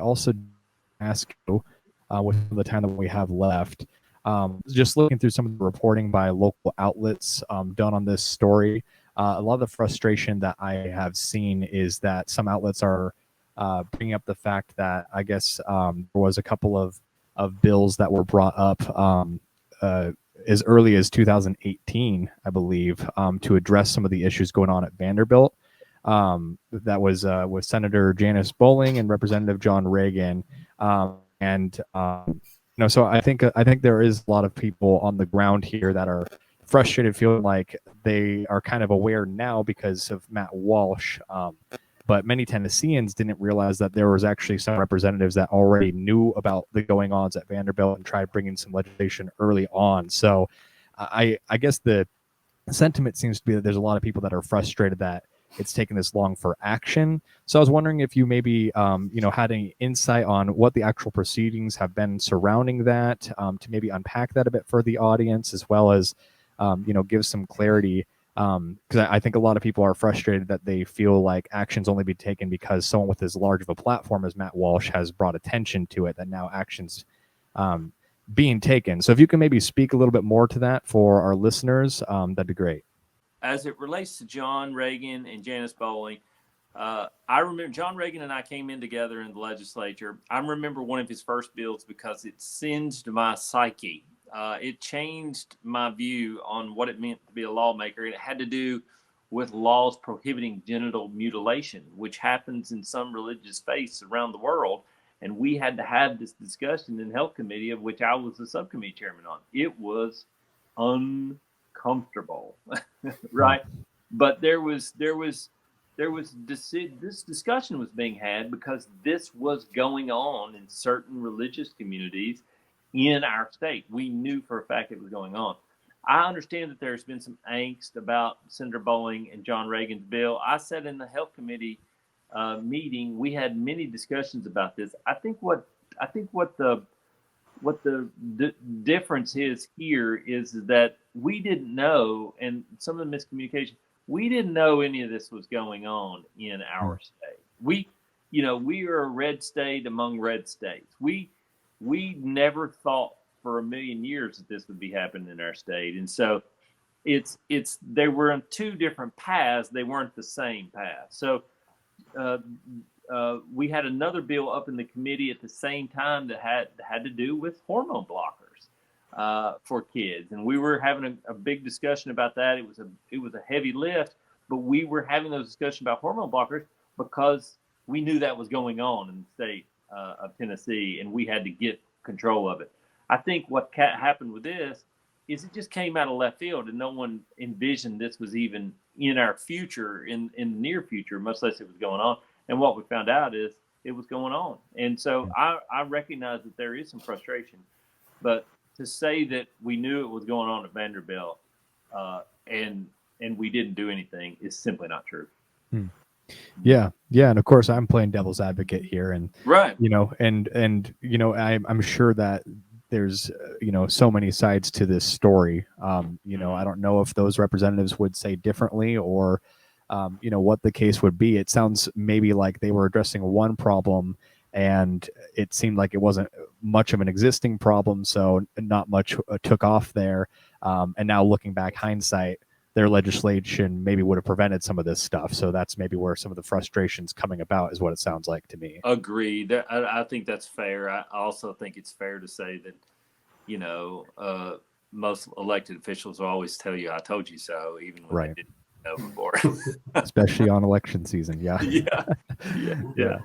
also ask you, with the time that we have left, just looking through some of the reporting by local outlets done on this story, a lot of the frustration that I have seen is that some outlets are bringing up the fact that I guess there was a couple of bills that were brought up as early as 2018, I believe, to address some of the issues going on at Vanderbilt. That was with Senator Janice Bowling and Representative John Reagan. So I think there is a lot of people on the ground here that are frustrated, feeling like they are kind of aware now because of Matt Walsh. But many Tennesseans didn't realize that there was actually some representatives that already knew about the going-ons at Vanderbilt and tried bringing some legislation early on. So I guess the sentiment seems to be that there's a lot of people that are frustrated that it's taken this long for action. So I was wondering if you maybe, had any insight on what the actual proceedings have been surrounding that, to maybe unpack that a bit for the audience, as well as, give some clarity. Because I think a lot of people are frustrated that they feel like action's only be taken because someone with as large of a platform as Matt Walsh has brought attention to it, that now action's being taken. So if you can maybe speak a little bit more to that for our listeners, that'd be great. As it relates to John Reagan and Janice Bowling, I remember John Reagan and I came in together in the legislature. I remember one of his first bills because it singed my psyche. It changed my view on what it meant to be a lawmaker. And it had to do with laws prohibiting genital mutilation, which happens in some religious faiths around the world. And we had to have this discussion in the Health Committee, of which I was the subcommittee chairman on. It was uncomfortable, right? But this discussion was being had because this was going on in certain religious communities in our state. We knew for a fact it was going on. I understand that there's been some angst about Senator Bowling and John Reagan's bill. I sat in the Health Committee meeting. We had many discussions about this. I think what the difference is here is that we didn't know, and some of the miscommunication, we didn't know any of this was going on in our state. We are a red state among red states. We never thought for a million years that this would be happening in our state. And so they were on two different paths. They weren't the same path. So we had another bill up in the committee at the same time that had to do with hormone blockers for kids, and we were having a big discussion about that. It was a heavy lift, but we were having those discussions about hormone blockers because we knew that was going on in the state of Tennessee, and we had to get control of it. I think what happened with this is it just came out of left field, and no one envisioned this was even in our future, in the near future, much less it was going on. And what we found out is it was going on. And so I recognize that there is some frustration, but to say that we knew it was going on at Vanderbilt and we didn't do anything is simply not true. Yeah. And of course I'm playing devil's advocate here, and right. I'm sure that there's so many sides to this story. I don't know if those representatives would say differently, or what the case would be. It sounds maybe like they were addressing one problem and it seemed like it wasn't much of an existing problem, so not much took off there. And now looking back, hindsight, their legislation maybe would have prevented some of this stuff. So that's maybe where some of the frustration's coming about, is what it sounds like to me. Agreed. I think that's fair. I also think it's fair to say that, most elected officials will always tell you, "I told you so," even when they didn't know before. Especially on election season. Yeah. Yeah.